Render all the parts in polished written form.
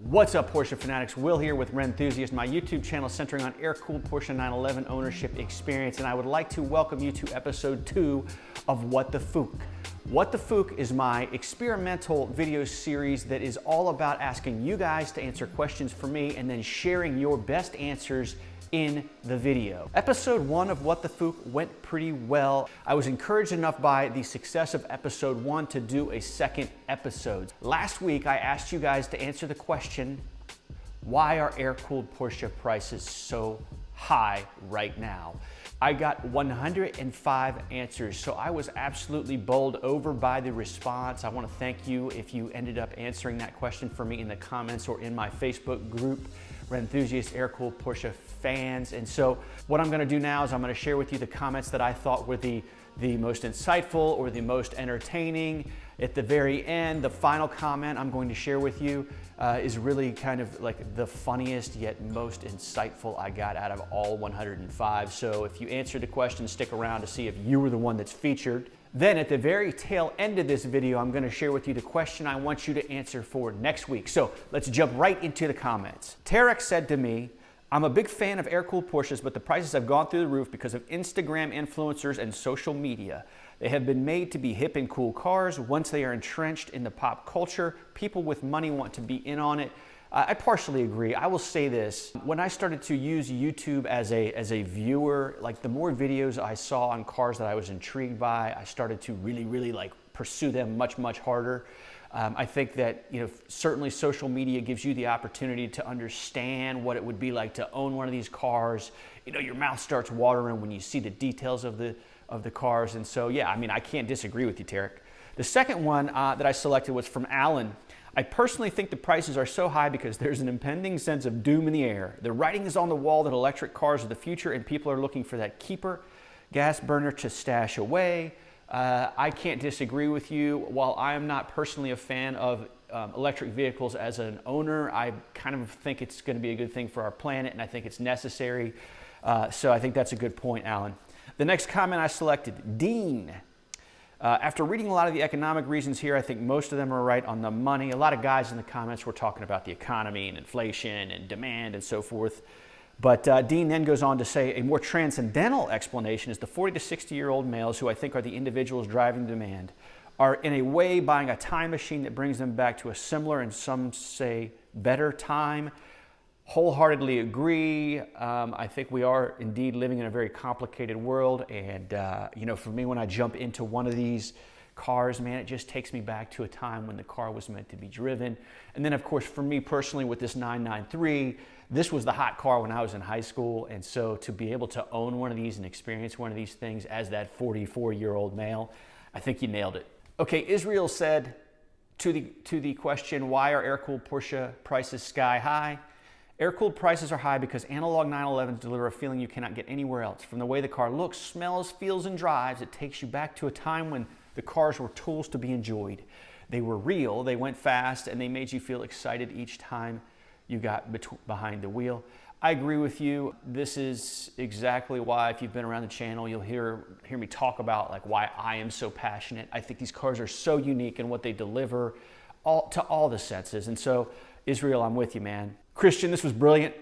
What's up, Porsche fanatics? Will here with Rennthusiast, my YouTube channel centering on air-cooled Porsche 911 ownership experience, and I would like to welcome you to episode 2 of What the Fook. What the Fook is my experimental video series that is all about asking you guys to answer questions for me and then sharing your best answers in the video. Episode 1 of What the Fook went pretty well. I was encouraged enough by the success of episode 1 to do a second episode. Last week, I asked you guys to answer the question, why are air-cooled Porsche prices so high right now? I got 105 answers, so I was absolutely bowled over by the response. I want to thank you if you ended up answering that question for me in the comments or in my Facebook group, Rennthusiast Air-Cooled Porsche Fans. And so what I'm going to do now is I'm going to share with you the comments that I thought were the most insightful or the most entertaining. At the very end, the final comment I'm going to share with you is really kind of like the funniest yet most insightful I got out of all 105. So if you answered the question, stick around to see if you were the one that's featured. Then at the very tail end of this video, I'm going to share with you the question I want you to answer for next week. So let's jump right into the comments. Tarek said to me, I'm a big fan of air-cooled Porsches, but the prices have gone through the roof because of Instagram influencers and social media. They have been made to be hip and cool cars. Once they are entrenched in the pop culture, people with money want to be in on it. I partially agree. I will say this. When I started to use YouTube as a viewer, like the more videos I saw on cars that I was intrigued by, I started to really like pursue them much harder. I think that, certainly social media gives you the opportunity to understand what it would be like to own one of these cars. Your mouth starts watering when you see the details of the cars. And so, yeah, I mean, I can't disagree with you, Tarek. The second one that I selected was from Alan. I personally think the prices are so high because there's an impending sense of doom in the air. The writing is on the wall that electric cars are the future and people are looking for that keeper gas burner to stash away. I can't disagree with you. While I am not personally a fan of electric vehicles as an owner, I kind of think it's going to be a good thing for our planet, and I think it's necessary. So I think that's a good point, Alan. The next comment I selected, Dean. After reading a lot of the economic reasons here, I think most of them are right on the money. A lot of guys in the comments were talking about the economy and inflation and demand and so forth. But Dean then goes on to say a more transcendental explanation is the 40 to 60-year-old males, who I think are the individuals driving demand, are in a way buying a time machine that brings them back to a similar and some say better time. Wholeheartedly agree. I think we are indeed living in a very complicated world. And, for me, when I jump into one of these cars, man, it just takes me back to a time when the car was meant to be driven. And then, of course, for me personally with this 993, this was the hot car when I was in high school. And so to be able to own one of these and experience one of these things as that 44-year-old male, I think you nailed it. Okay, Israel said to the question, why are air-cooled Porsche prices sky high? Air-cooled prices are high because analog 911s deliver a feeling you cannot get anywhere else. From the way the car looks, smells, feels, and drives, it takes you back to a time when the cars were tools to be enjoyed. They were real, they went fast, and they made you feel excited each time you got behind the wheel. I agree with you. This is exactly why, if you've been around the channel, you'll hear me talk about like why I am so passionate. I think these cars are so unique in what they deliver to all the senses. And so, Israel, I'm with you, man. Christian, this was brilliant.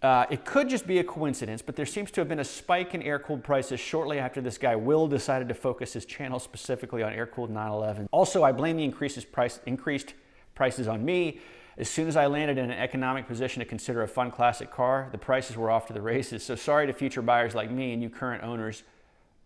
It could just be a coincidence, but there seems to have been a spike in air-cooled prices shortly after this guy Will decided to focus his channel specifically on air-cooled 911. Also, I blame the increased prices on me. As soon as I landed in an economic position to consider a fun classic car, the prices were off to the races. So sorry to future buyers like me, and you current owners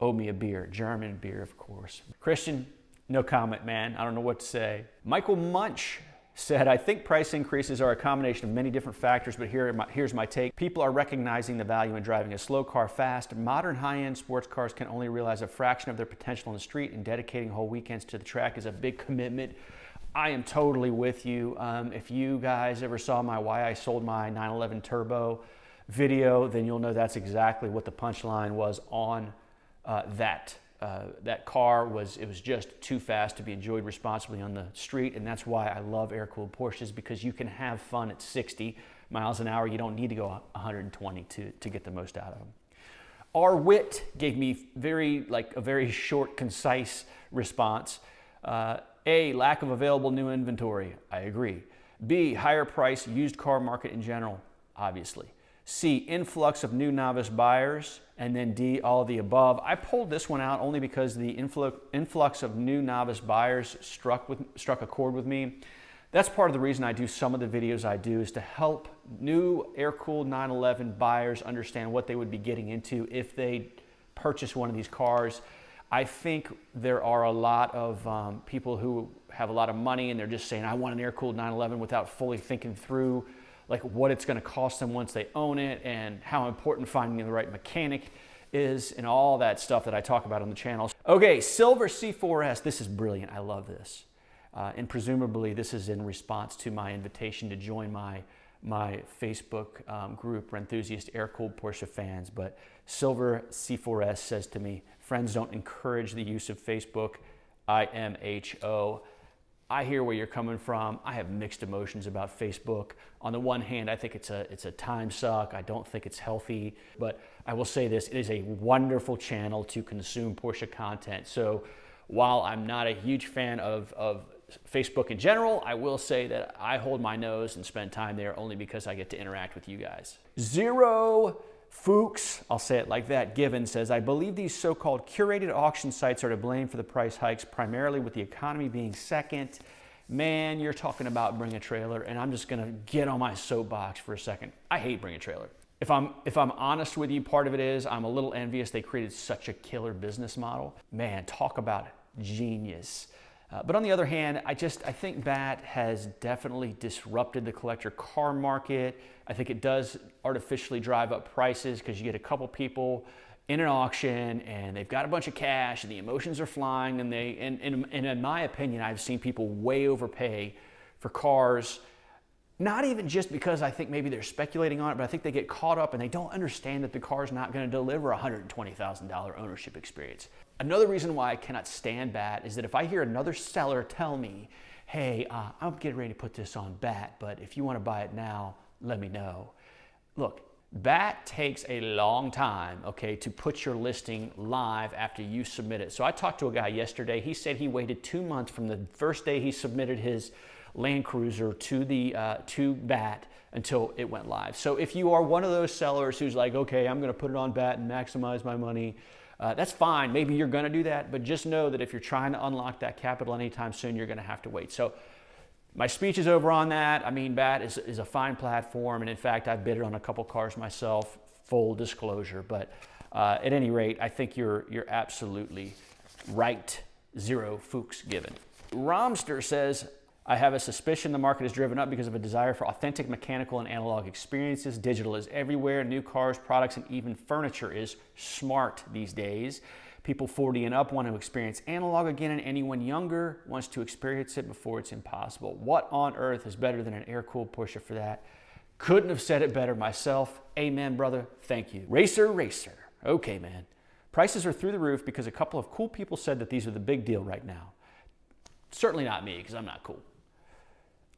owe me a beer. German beer, of course. Christian, no comment, man. I don't know what to say. Michael Munch said, I think price increases are a combination of many different factors, but here's my take. People are recognizing the value in driving a slow car fast. Modern high-end sports cars can only realize a fraction of their potential on the street, and dedicating whole weekends to the track is a big commitment. I am totally with you. If you guys ever saw my Why I Sold My 911 Turbo video, then you'll know that's exactly what the punchline was on that car. It was just too fast to be enjoyed responsibly on the street, and that's why I love air-cooled Porsches, because you can have fun at 60 miles an hour. You don't need to go 120 to get the most out of them. R. Witt gave me a very short, concise response. A, lack of available new inventory. I agree. B, higher price used car market in general, obviously. C, influx of new novice buyers. And then D, all of the above. I pulled this one out only because the influx of new novice buyers struck a chord with me. That's part of the reason I do some of the videos I do, is to help new air-cooled 911 buyers understand what they would be getting into if they purchase one of these cars. I think there are a lot of people who have a lot of money and they're just saying, I want an air-cooled 911, without fully thinking through like what it's going to cost them once they own it, and how important finding the right mechanic is, and all that stuff that I talk about on the channel. Okay, silver C4S. This is brilliant. I love this. And presumably this is in response to my invitation to join my Facebook group, Rennthusiast Air-Cooled Porsche Fans. But silver C4S says to me, friends don't encourage the use of Facebook, IMHO. I hear where you're coming from. I have mixed emotions about Facebook. On the one hand, I think it's a time suck. I don't think it's healthy. But I will say this, it is a wonderful channel to consume Porsche content. So while I'm not a huge fan of Facebook in general, I will say that I hold my nose and spend time there only because I get to interact with you guys. Zero Fuchs, I'll say it like that, Given says, I believe these so-called curated auction sites are to blame for the price hikes, primarily with the economy being second. Man, you're talking about Bring a Trailer, and I'm just gonna get on my soapbox for a second. I hate Bring a Trailer. If I'm honest with you, part of it is I'm a little envious they created such a killer business model. Man, talk about genius. But on the other hand, I think BAT has definitely disrupted the collector car market. I think it does artificially drive up prices because you get a couple people in an auction and they've got a bunch of cash and the emotions are flying, and in my opinion, I've seen people way overpay for cars. Not even just because I think maybe they're speculating on it, but I think they get caught up and they don't understand that the car's not going to deliver a $120,000 ownership experience. Another reason why I cannot stand BAT is that if I hear another seller tell me, hey, I'm getting ready to put this on BAT, but if you want to buy it now, let me know. Look, BAT takes a long time, okay, to put your listing live after you submit it. So I talked to a guy yesterday. He said he waited 2 months from the first day he submitted his Land Cruiser to BAT until it went live. So if you are one of those sellers who's like, okay, I'm going to put it on BAT and maximize my money, that's fine. Maybe you're going to do that, but just know that if you're trying to unlock that capital anytime soon, you're going to have to wait. So my speech is over on that. I mean, BAT is a fine platform, and in fact, I've bid on a couple cars myself, full disclosure. But at any rate, I think you're absolutely right. Zero Fuchs Given. Romster says, I have a suspicion the market is driven up because of a desire for authentic mechanical and analog experiences. Digital is everywhere. New cars, products, and even furniture is smart these days. People 40 and up want to experience analog again, and anyone younger wants to experience it before it's impossible. What on earth is better than an air-cooled Porsche for that? Couldn't have said it better myself. Amen, brother. Thank you. Racer. Okay, man. Prices are through the roof because a couple of cool people said that these are the big deal right now. Certainly not me, because I'm not cool.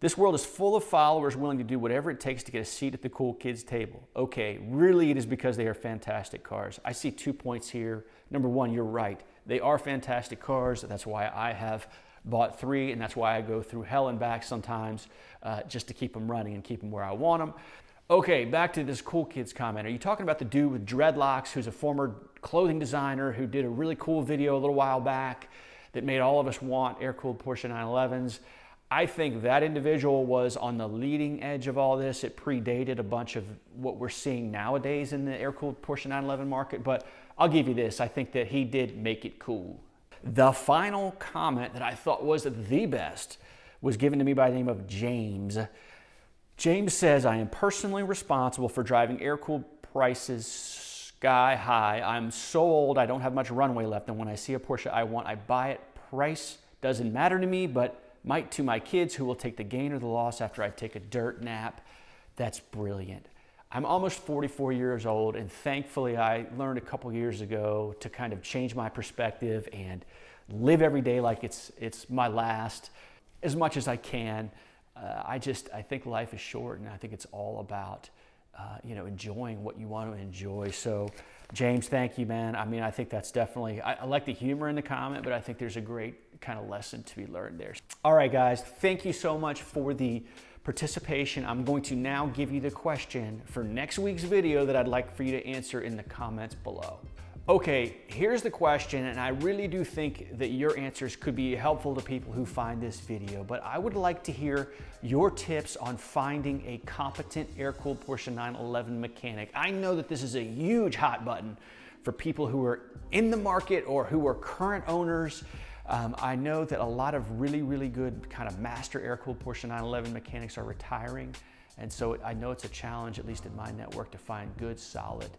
This world is full of followers willing to do whatever it takes to get a seat at the cool kids' table. Okay, really it is because they are fantastic cars. I see 2 points here. Number one, you're right. They are fantastic cars. That's why I have bought 3, and that's why I go through hell and back sometimes just to keep them running and keep them where I want them. Okay, back to this cool kids comment. Are you talking about the dude with dreadlocks who's a former clothing designer who did a really cool video a little while back that made all of us want air-cooled Porsche 911s? I think that individual was on the leading edge of all this. It predated a bunch of what we're seeing nowadays in the air-cooled Porsche 911 market, but I'll give you this. I think that he did make it cool. The final comment that I thought was the best was given to me by the name of James. James says, I am personally responsible for driving air-cooled prices sky high. I'm so old, I don't have much runway left, and when I see a Porsche I want, I buy it. Price doesn't matter to me, but might to my kids who will take the gain or the loss after I take a dirt nap. That's brilliant. I'm almost 44 years old, and thankfully I learned a couple years ago to kind of change my perspective and live every day like it's my last as much as I can. I think life is short, and I think it's all about enjoying what you want to enjoy. So James, thank you, man. I mean, I think that's definitely, I like the humor in the comment, but I think there's a great kind of lesson to be learned there. All right, guys, thank you so much for the participation, I'm going to now give you the question for next week's video that I'd like for you to answer in the comments below. Okay, here's the question, and I really do think that your answers could be helpful to people who find this video, but I would like to hear your tips on finding a competent air-cooled Porsche 911 mechanic. I know that this is a huge hot button for people who are in the market or who are current owners. I know that a lot of really good kind of master air-cooled Porsche 911 mechanics are retiring, and so I know it's a challenge, at least in my network, to find good, solid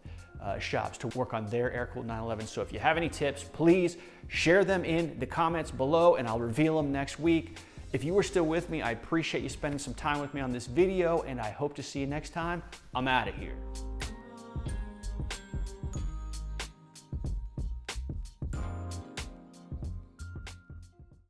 shops to work on their air-cooled 911. So if you have any tips, please share them in the comments below and I'll reveal them next week. If you were still with me, I appreciate you spending some time with me on this video, and I hope to see you next time. I'm out of here.